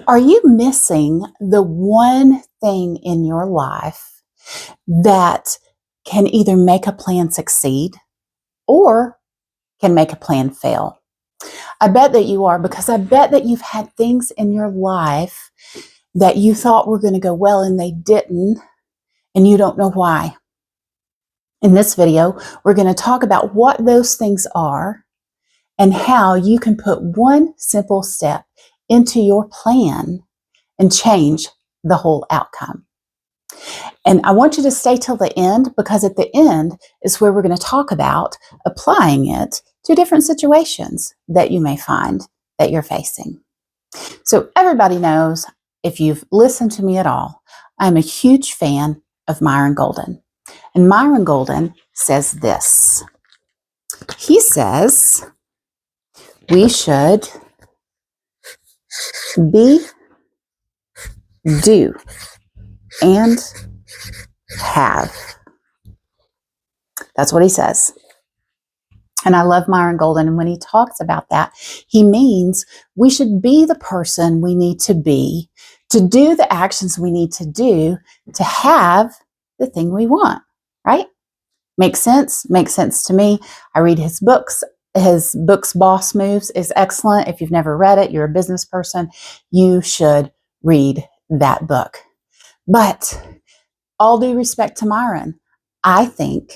Are you missing the one thing in your life that can either make a plan succeed or can make a plan fail? I bet that you are, because I bet that you've had things in your life that you thought were going to go well and they didn't, and you don't know why. In this video, we're going to talk about what those things are and how you can put one simple step into your plan and change the whole outcome. And I want you to stay till the end, because at the end is where we're going to talk about applying it to different situations that you may find that you're facing. So everybody knows, if you've listened to me at all, I'm a huge fan of Myron Golden. And Myron Golden says this. He says we should be, do, and have. That's what he says. And I love Myron Golden. And when he talks about that, he means we should be the person we need to be, to do the actions we need to do, to have the thing we want, right? Makes sense? Makes sense to me. I read his books. His books, Boss Moves, is excellent. If you've never read it, you're a business person, you should read that book. But all due respect to Myron, I think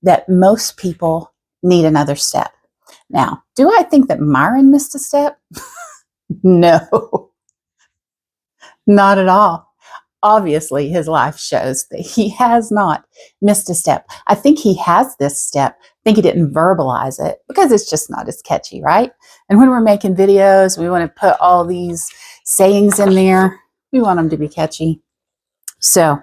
that most people need another step. Now, do I think that Myron missed a step? No, not at all. Obviously, his life shows that he has not missed a step. I think he has this step. I think he didn't verbalize it because it's just not as catchy, right? And when we're making videos, we want to put all these sayings in there. We want them to be catchy. So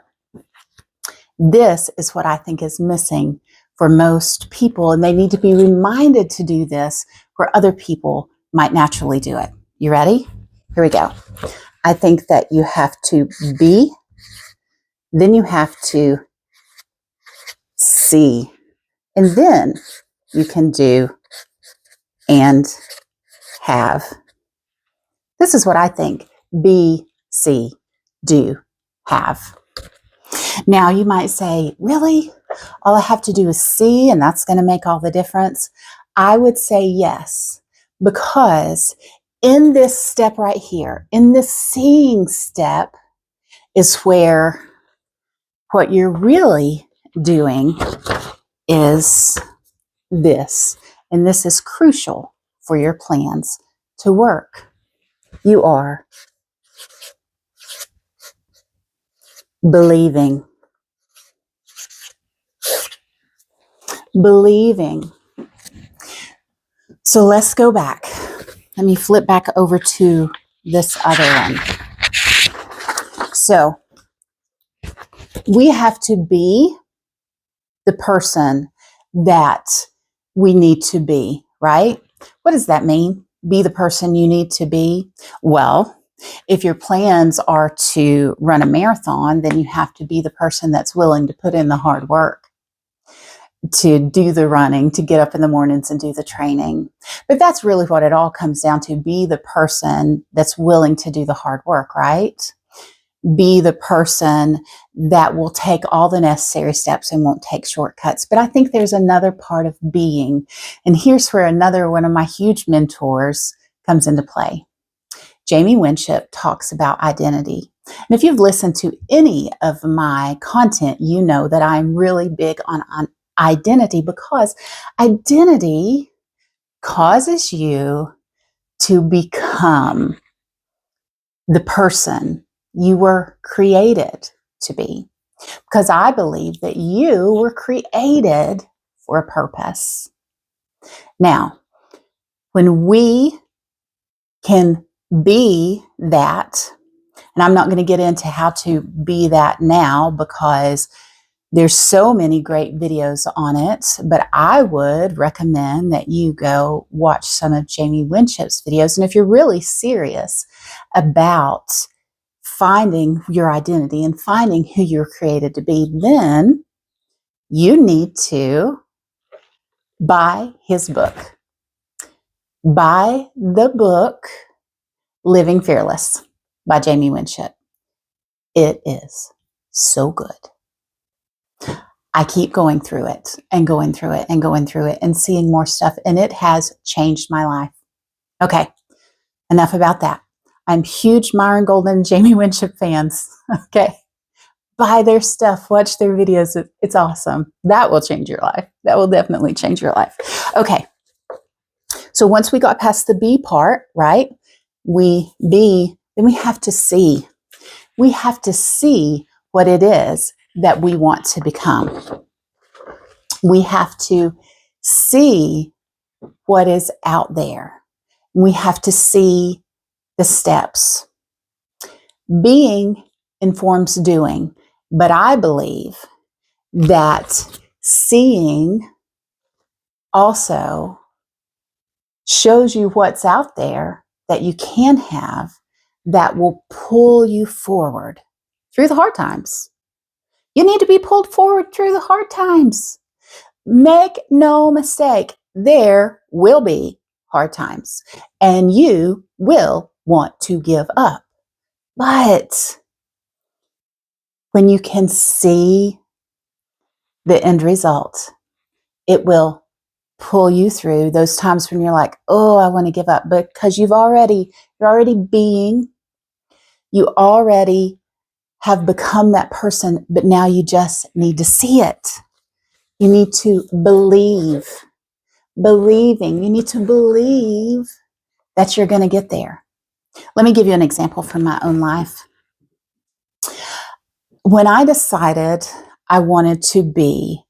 this is what I think is missing for most people, and they need to be reminded to do this where other people might naturally do it. You ready? Here we go. I think that you have to be, then you have to see, and then you can do and have. This is what I think. Be, see, do, have. Now, you might say, really? All I have to do is see, and that's going to make all the difference? I would say yes, because in this step right here, in this seeing step, is where what you're really doing is this. And this is crucial for your plans to work. You are believing. Believing. So let's go back. Let me flip back over to this other one. So we have to be the person that we need to be, right? What does that mean? Be the person you need to be? Well, if your plans are to run a marathon, then you have to be the person that's willing to put in the hard work, to do the running, to get up in the mornings and do the training. But that's really what it all comes down to. Be the person that's willing to do the hard work, right? Be the person that will take all the necessary steps and won't take shortcuts. But I think there's another part of being. And here's where another one of my huge mentors comes into play. Jamie Winship talks about identity. And if you've listened to any of my content, you know that I'm really big on identity, because identity causes you to become the person you were created to be. Because I believe that you were created for a purpose. Now, when we can be that, and I'm not going to get into how to be that now because there's so many great videos on it, but I would recommend that you go watch some of Jamie Winship's videos. And if you're really serious about finding your identity and finding who you're created to be, then you need to buy his book. Buy the book, Living Fearless. by Jamie Winship. It is so good. I keep going through it and going through it and going through it and seeing more stuff, and it has changed my life. Okay, enough about that. I'm huge Myron Golden and Jamie Winship fans. Okay, buy their stuff, watch their videos. It's awesome. That will change your life. That will definitely change your life. Okay, so once we got past the be part, right? Then we have to see. We have to see what it is that we want to become. We have to see what is out there. We have to see the steps. Being informs doing, but I believe that seeing also shows you what's out there that you can have that will pull you forward through the hard times. You need to be pulled forward through the hard times. Make no mistake, there will be hard times and you will want to give up. But when you can see the end result, it will pull you through those times when you're like, oh, I want to give up. Because you're already you already have become that person, but now you just need to see it. You need to believe. You need to believe that you're going to get there. Let me give you an example from my own life. When I decided I wanted to be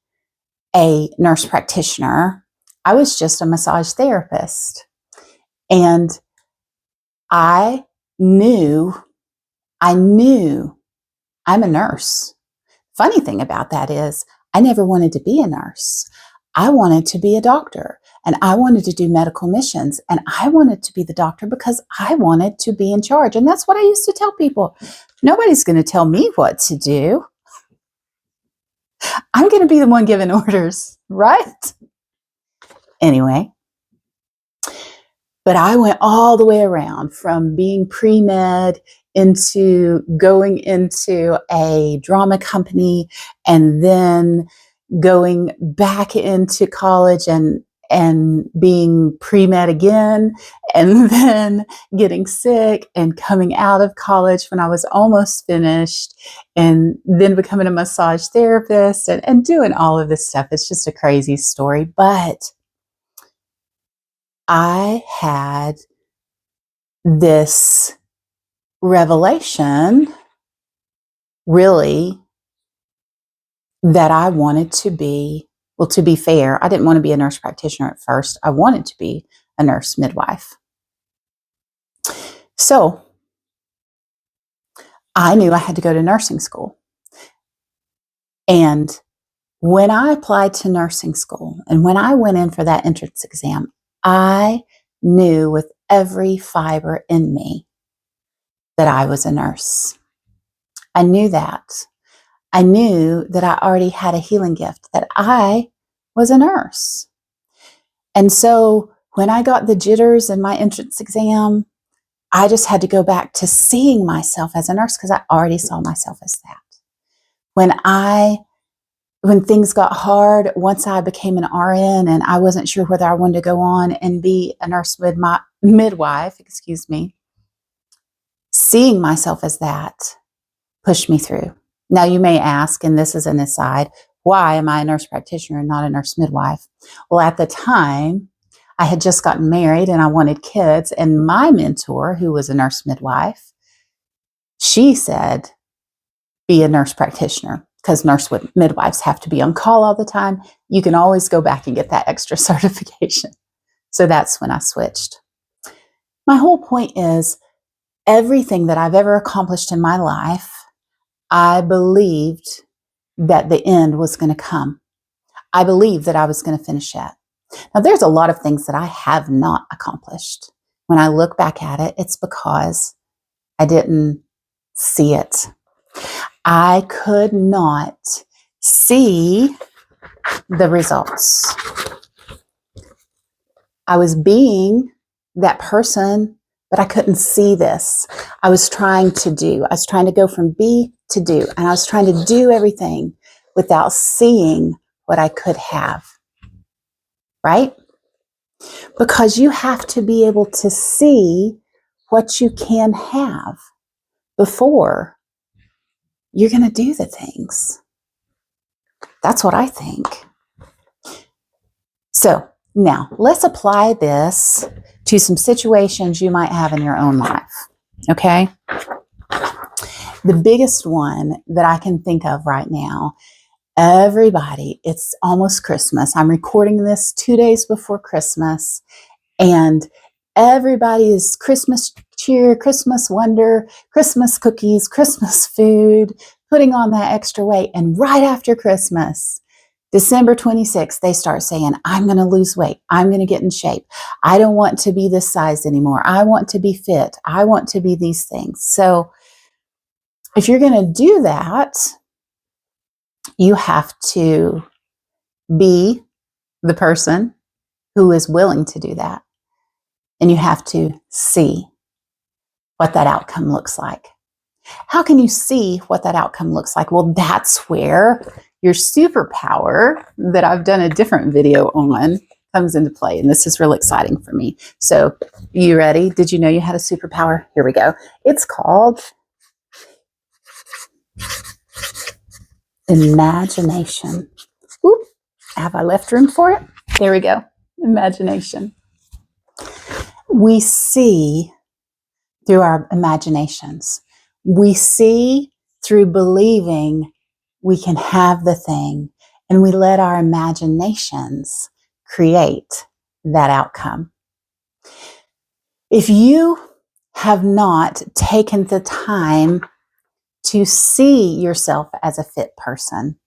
a nurse practitioner, I was just a massage therapist. And I knew I'm a nurse. Funny thing about that is I never wanted to be a nurse. I wanted to be a doctor, and I wanted to do medical missions, and I wanted to be the doctor because I wanted to be in charge. And that's what I used to tell people. Nobody's going to tell me what to do. I'm going to be the one giving orders, right? Anyway, but I went all the way around from being pre-med into going into a drama company and then going back into college and being pre-med again, and then getting sick and coming out of college when I was almost finished, and then becoming a massage therapist and doing all of this stuff. It's just a crazy story, but I had this revelation, really, that I wanted to be, well, to be fair, I didn't want to be a nurse practitioner at first. I wanted to be a nurse midwife. So I knew I had to go to nursing school. And when I applied to nursing school and when I went in for that entrance exam, I knew with every fiber in me that I was a nurse. I knew that. I knew that I already had a healing gift, that I was a nurse. And so when I got the jitters in my entrance exam, I just had to go back to seeing myself as a nurse because I already saw myself as that. When things got hard, once I became an RN and I wasn't sure whether I wanted to go on and be a nurse midwife, seeing myself as that pushed me through. Now you may ask, and this is an aside, why am I a nurse practitioner and not a nurse midwife? Well, at the time, I had just gotten married and I wanted kids, and my mentor, who was a nurse midwife, she said, be a nurse practitioner, because nurse midwives have to be on call all the time. You can always go back and get that extra certification. So that's when I switched. My whole point is, everything that I've ever accomplished in my life, I believed that the end was going to come. I believed that I was going to finish it. Now, there's a lot of things that I have not accomplished. When I look back at it, it's because I didn't see it. I could not see the results. I was being that person but I couldn't see this. I was trying to go from be to do, and I was trying to do everything without seeing what I could have, right? Because you have to be able to see what you can have before you're going to do the things. That's what I think. So now let's apply this to some situations you might have in your own life. Okay? The biggest one that I can think of right now, everybody, it's almost Christmas. I'm recording this 2 days before Christmas, and everybody is Christmas cheer, Christmas wonder, Christmas cookies, Christmas food, putting on that extra weight. And right after Christmas, December 26th, they start saying, I'm going to lose weight. I'm going to get in shape. I don't want to be this size anymore. I want to be fit. I want to be these things. So if you're going to do that, you have to be the person who is willing to do that. And you have to see what that outcome looks like. How can you see what that outcome looks like? Well, that's where your superpower that I've done a different video on comes into play. And this is really exciting for me. So, you ready? Did you know you had a superpower? Here we go. It's called imagination. Oop, have I left room for it? There we go. Imagination. We see through our imaginations. We see through believing we can have the thing, and we let our imaginations create that outcome. If you have not taken the time to see yourself as a fit person,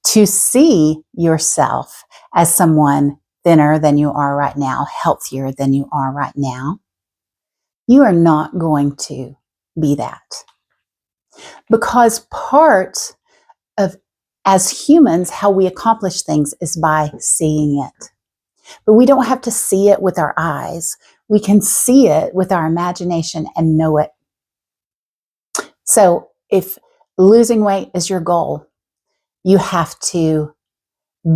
to see yourself as someone thinner than you are right now, healthier than you are right now, you are not going to be that. Because part of, as humans, how we accomplish things is by seeing it. But we don't have to see it with our eyes. We can see it with our imagination and know it. So if losing weight is your goal, you have to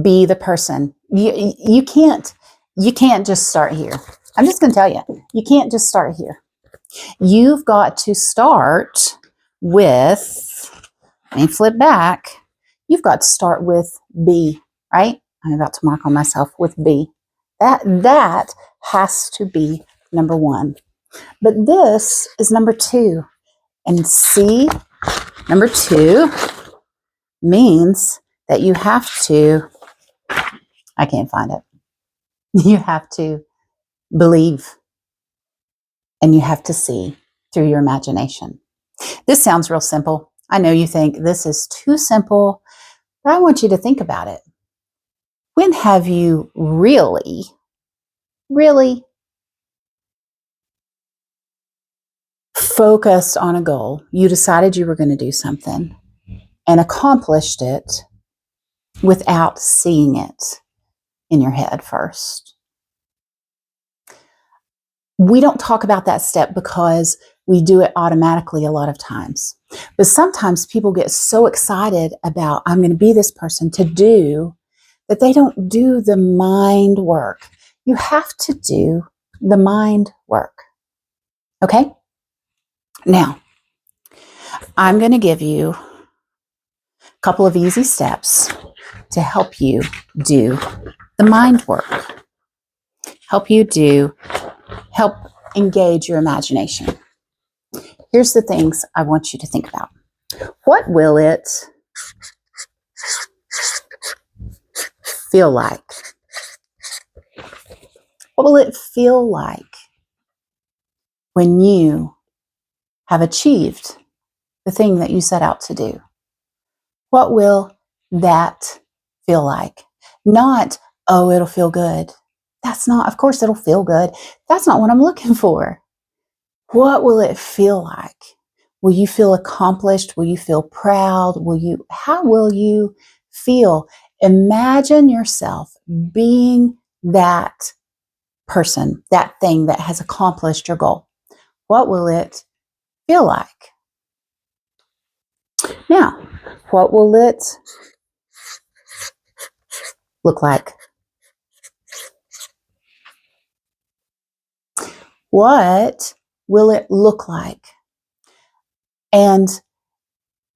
be the person. You can't just start here. I'm just going to tell you, you can't just start here. You've got to start with, let me flip back. You've got to start with B, right? I'm about to mark on myself with B. That has to be number one. But this is number two. And C, number two, means that you have to, I can't find it. You have to believe, and you have to see through your imagination. This sounds real simple. I know you think this is too simple, but I want you to think about it. When have you really focused on a goal? You decided you were going to do something and accomplished it without seeing it in your head first. We don't talk about that step because we do it automatically a lot of times. But sometimes people get so excited about, I'm going to be this person to do, that they don't do the mind work. You have to do the mind work. Okay? Now, I'm going to give you a couple of easy steps to help you do the mind work. Help engage your imagination. Here's the things I want you to think about. What will it feel like? What will it feel like when you have achieved the thing that you set out to do? What will that feel like? Not, oh, it'll feel good. That's not, of course it'll feel good. That's not what I'm looking for. What will it feel like? Will you feel accomplished? Will you feel proud? How will you feel? Imagine yourself being that person, that thing that has accomplished your goal. what will it feel like? Now, what will it look like? What will it look like? And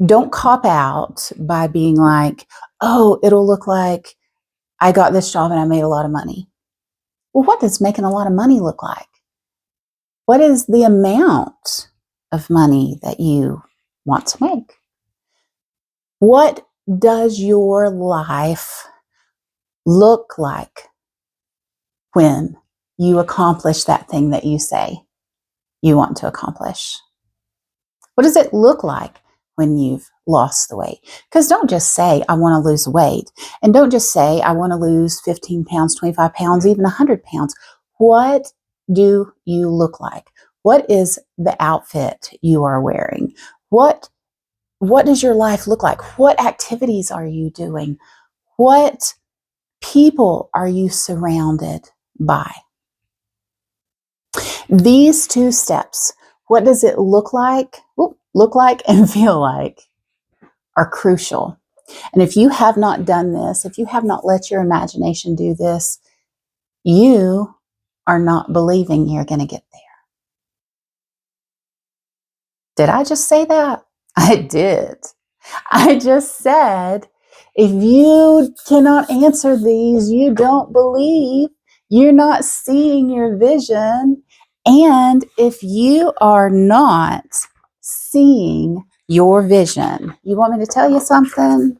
don't cop out by being like, oh, it'll look like I got this job and I made a lot of money. Well, what does making a lot of money look like? What is the amount of money that you want to make? What does your life look like when you accomplish that thing that you say you want to accomplish? What does it look like when you've lost the weight? Because don't just say, I want to lose weight. And don't just say, I want to lose 15 pounds, 25 pounds, even 100 pounds. What do you look like? What is the outfit you are wearing? What does your life look like? What activities are you doing? What people are you surrounded by? These two steps, what does it look like and feel like, are crucial. And if you have not done this, if you have not let your imagination do this, you are not believing you're going to get there. Did I just say that? I did. I just said, if you cannot answer these, you don't believe, you're not seeing your vision. And if you are not seeing your vision, you want me to tell you something?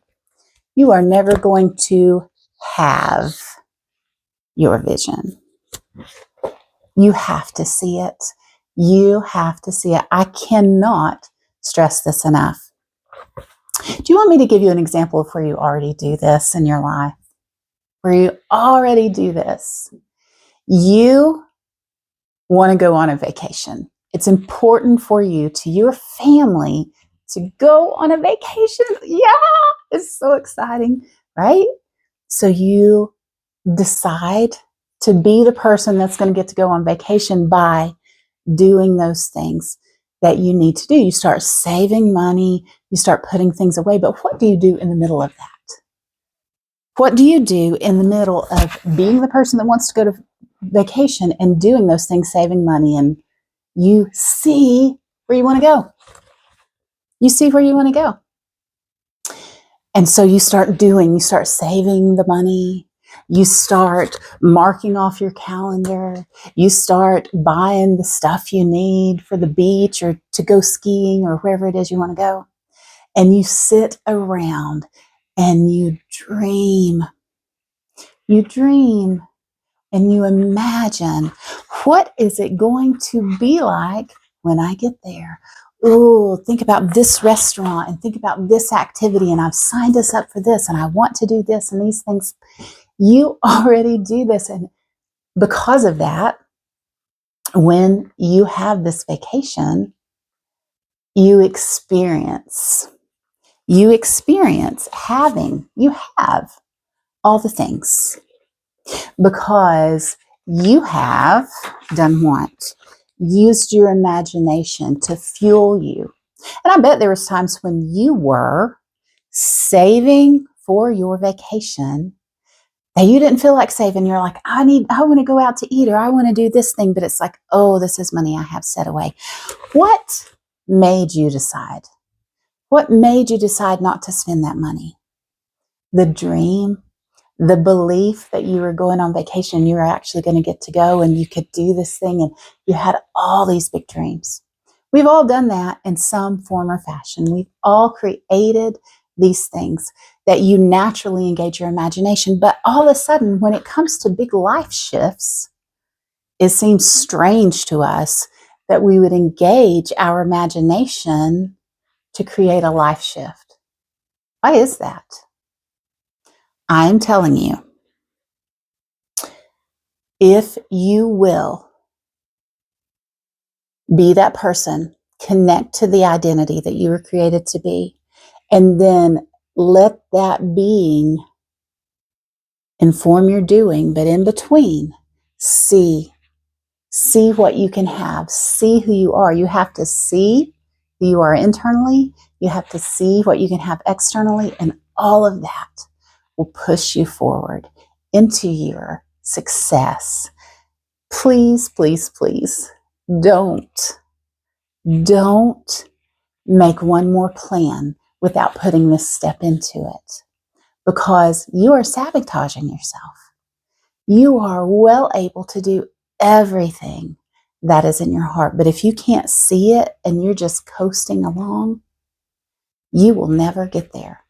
You are never going to have your vision. You have to see it. You have to see it. I cannot stress this enough. Do you want me to give you an example of where you already do this in your life? Where you already do this. You want to go on a vacation. It's important for you, to your family, to go on a vacation. Yeah, it's so exciting, right? So you decide to be the person that's going to get to go on vacation by doing those things that you need to do. You start saving money, you start putting things away. But what do you do in the middle of that? What do you do in the middle of being the person that wants to go to vacation and doing those things, saving money, and you see where you want to go? You see where you want to go. And so you start saving the money. You start marking off your calendar. You start buying the stuff you need for the beach or to go skiing or wherever it is you want to go. And you sit around and you dream. You dream and you imagine, what is it going to be like when I get there? Oh, think about this restaurant and think about this activity, and I've signed us up for this and I want to do this and these things. You already do this. And because of that, when you have this vacation, you experience you have all the things, because you have done what? Used your imagination to fuel you. And I bet there was times when you were saving for your vacation that you didn't feel like saving. You're like, I want to go out to eat, or I want to do this thing, but it's like, oh, this is money I have set away. What made you decide? What made you decide not to spend that money? The dream, the belief that you were going on vacation, you were actually going to get to go and you could do this thing, and you had all these big dreams. We've all done that in some form or fashion. We've all created these things that you naturally engage your imagination. But all of a sudden, when it comes to big life shifts, it seems strange to us that we would engage our imagination to create a life shift. Why is that? I'm telling you, if you will be that person, connect to the identity that you were created to be, and then let that being inform your doing, but in between, see See what you can have. See who you are. You have to see who you are internally. You have to see what you can have externally. And all of that will push you forward into your success. Please, please, please don't make one more plan without putting this step into it, because you are sabotaging yourself. You are well able to do everything that is in your heart. But if you can't see it and you're just coasting along, you will never get there.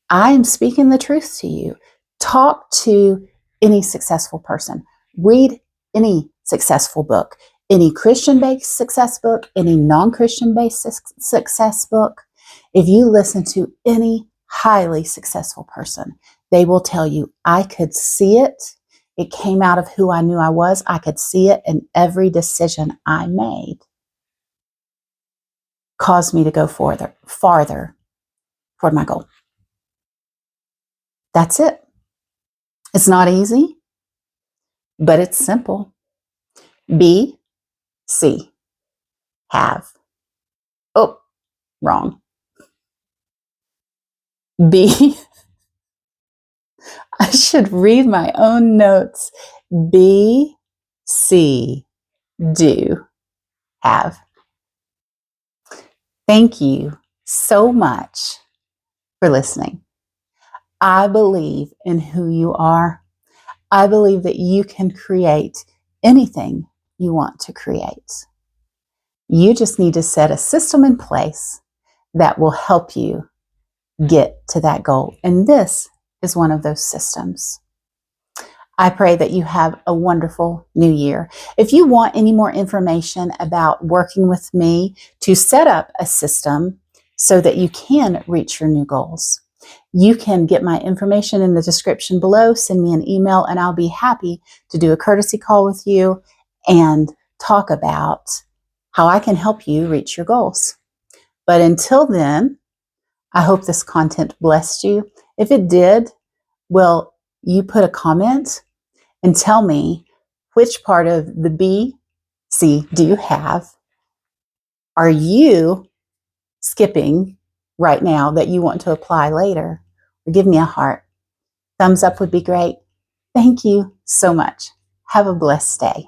I am speaking the truth to you. Talk to any successful person. Read any successful book, any Christian-based success book, any non-Christian-based success book. If you listen to any highly successful person, they will tell you, I could see it. It came out of who I knew I was. I could see it, and every decision I made caused me to go farther toward my goal. That's it. It's not easy, but it's simple. Be, see, have. Oh, wrong. Be, I should read my own notes. Be, see, do, have. Thank you so much for listening. I believe in who you are. I believe that you can create anything you want to create. You just need to set a system in place that will help you get to that goal. And this is one of those systems. I pray that you have a wonderful new year. If you want any more information about working with me to set up a system so that you can reach your new goals, you can get my information in the description below. Send me an email and I'll be happy to do a courtesy call with you and talk about how I can help you reach your goals. But until then, I hope this content blessed you. If it did, well, you put a comment and tell me which part of the B, C, do you have? Are you skipping right now that you want to apply later? Or give me a heart. Thumbs up would be great. Thank you so much. Have a blessed day.